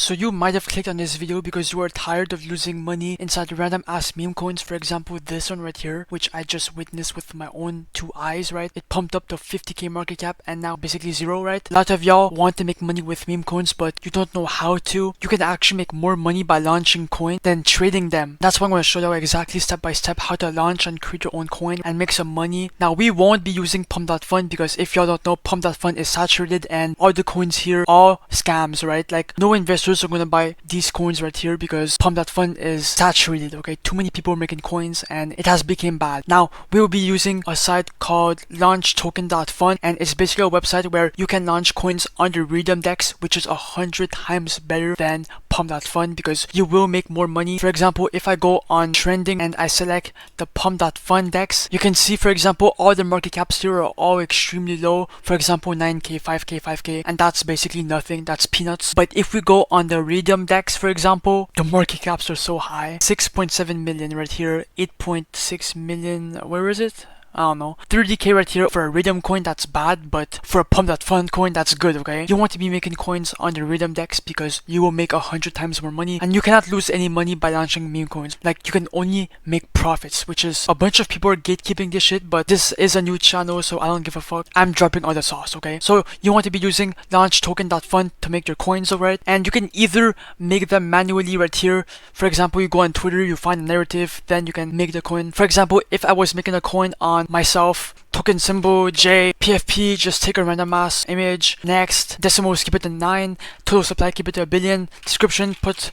So you might have clicked on this video because you are tired of losing money inside random ass meme coins. For example, this one right here, which I just witnessed with my own two eyes, right? It pumped up to 50k market cap and now basically zero, right? A lot of y'all want to make money with meme coins, but you don't know how to. You can actually make more money by launching coin than trading them. That's why I'm going to show you exactly step by step how to launch and create your own coin and make some money. Now we won't be using pump.fun because if y'all don't know, pump.fun is saturated and all the coins here are scams, right? Like no investors are going to buy these coins right here because pump.fun is saturated, okay? Too many people are making coins and it has become bad. Now we will be using a site called Launchtoken.fun, and it's basically a website where you can launch coins under Raydium DEX, which is 100 times better than pump.fun because you will make more money. For example, if I go on trending and I select the pump.fun DEX, you can see, for example, all the market caps here are all extremely low. For example, 9k, 5k, 5k, and that's basically nothing. That's peanuts. But if we go on the Raydium DEX, for example, the market caps are so high. 6.7 million right here, 8.6 million, where is it? I don't know, 30k right here for a Raydium coin. That's bad, but for a pump.fun coin, that's good, okay? You want to be making coins on the Raydium DEX because you will make 100 times more money, and you cannot lose any money by launching meme coins. Like, you can only make profits, which is a bunch of people are gatekeeping this shit, but this is a new channel, so I don't give a fuck. I'm dropping all the sauce, okay? So you want to be using launchtoken.fun to make your coins, alright? And you can either make them manually right here. For example, you go on Twitter, you find a narrative, then you can make the coin. For example, if I was making a coin on myself, token symbol J, PFP, just take a random ass image. Next, decimals keep it to 9, total supply keep it to 1 billion. Description, put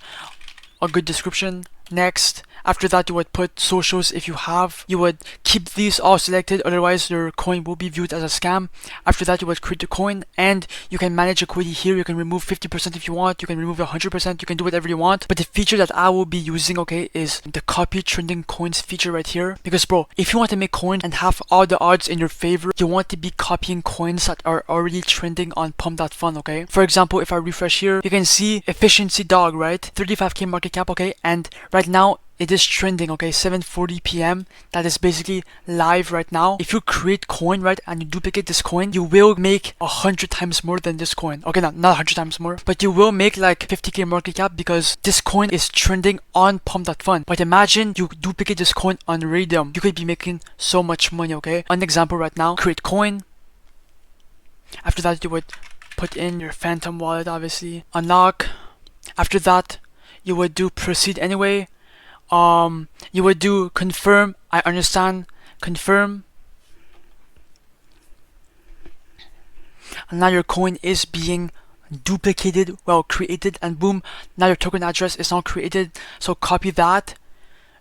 a good description. Next, after that you would put socials if you have. You would keep these all selected, otherwise your coin will be viewed as a scam. After that you would create the coin, and you can manage equity here. You can remove 50% if you want, you can remove 100%, you can do whatever you want. But the feature that I will be using, okay, is the copy trending coins feature right here. Because bro, if you want to make coins and have all the odds in your favor, you want to be copying coins that are already trending on pump.fun, okay? For example, if I refresh here, you can see efficiency dog, right? 35k market cap, okay? And right now it is trending, okay? 7:40 p.m. That is basically live right now. If you create coin, right, and you duplicate this coin, you will make 100 times more than this coin. Okay, not 100 times more, but you will make like 50k market cap because this coin is trending on pump.fun. But imagine you duplicate this coin on Raydium. You could be making so much money, okay? An example right now, create coin. After that, you would put in your phantom wallet, obviously. Unlock. After that, you would do proceed anyway. You would do confirm, I understand, confirm, and now your coin is being duplicated, well, created, and boom, now your token address is now created. So copy that,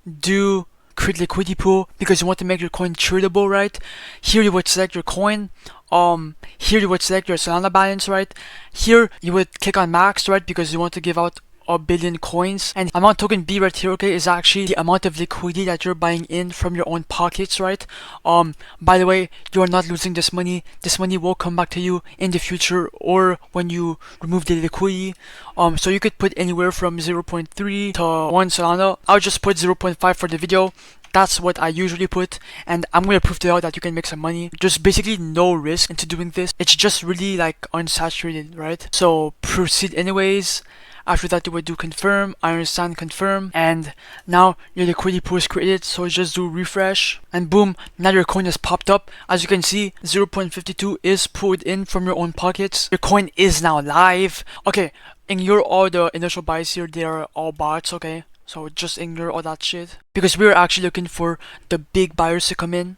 do create liquidity pool because you want to make your coin tradable, right? Here you would select your coin. Here you would select your Solana balance, right? Here you would click on max, right, because you want to give out 1 billion coins. And amount token B right here, okay, is actually the amount of liquidity that you're buying in from your own pockets, right? By the way, you are not losing this money. This money will come back to you in the future or when you remove the liquidity. So you could put anywhere from 0.3 to 1 Solana. I'll just put 0.5 for the video. That's what I usually put, and I'm gonna prove to y'all that you can make some money. Just basically no risk into doing this. It's just really like unsaturated, right? So proceed anyways. After that, you would do confirm, I understand, confirm, and now your liquidity pool is created. So just do refresh, and boom, now your coin has popped up. As you can see, 0.52 is pulled in from your own pockets. Your coin is now live. Okay, ignore all the initial buys here, they are all bots, okay? So just ignore all that shit, because we're actually looking for the big buyers to come in.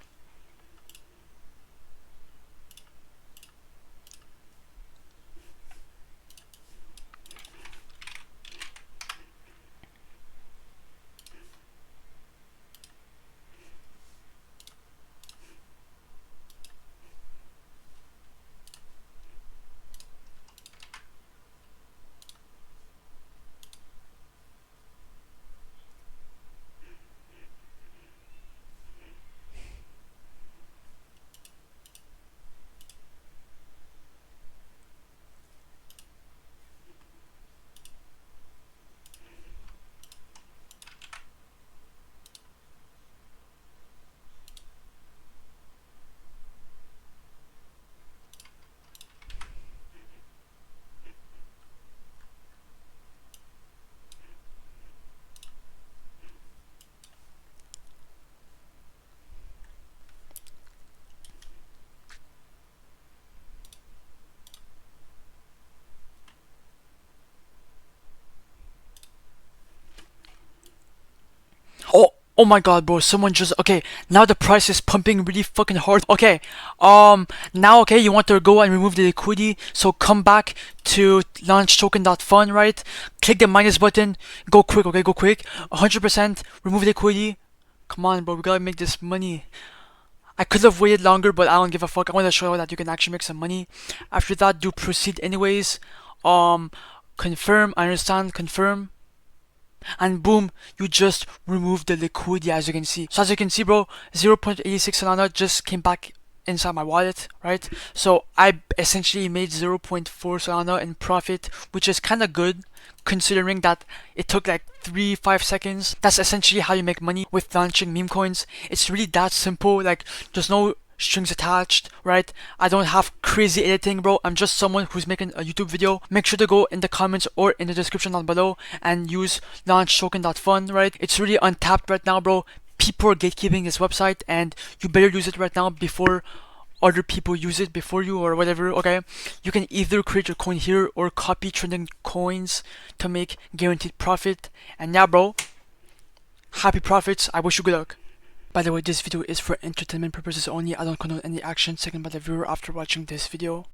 Oh my god, bro, someone just, okay, now the price is pumping really fucking hard. Okay, now, okay, you want to go and remove the liquidity, so come back to Launchtoken.fun, right? Click the minus button, go quick, okay, go quick. 100%, remove the liquidity. Come on, bro, we gotta make this money. I could have waited longer, but I don't give a fuck. I want to show you that you can actually make some money. After that, do proceed anyways. Confirm, I understand, confirm. And boom, you just remove the liquidity, as you can see. So as you can see, bro, 0.86 Solana just came back inside my wallet, right? So I essentially made 0.4 Solana in profit, which is kind of good considering that it took like 3-5 seconds. That's essentially how you make money with launching meme coins. It's really that simple. Like, there's no strings attached, right? I don't have crazy editing, bro. I'm just someone who's making a YouTube video. Make sure to go in the comments or in the description down below and use Launchtoken.fun, right? It's really untapped right now, bro. People are gatekeeping this website, and you better use it right now before other people use it before you or whatever. Okay, you can either create your coin here or copy trending coins to make guaranteed profit. And yeah, bro, happy profits. I wish you good luck. By the way, this video is for entertainment purposes only. I don't condone any actions taken by the viewer after watching this video.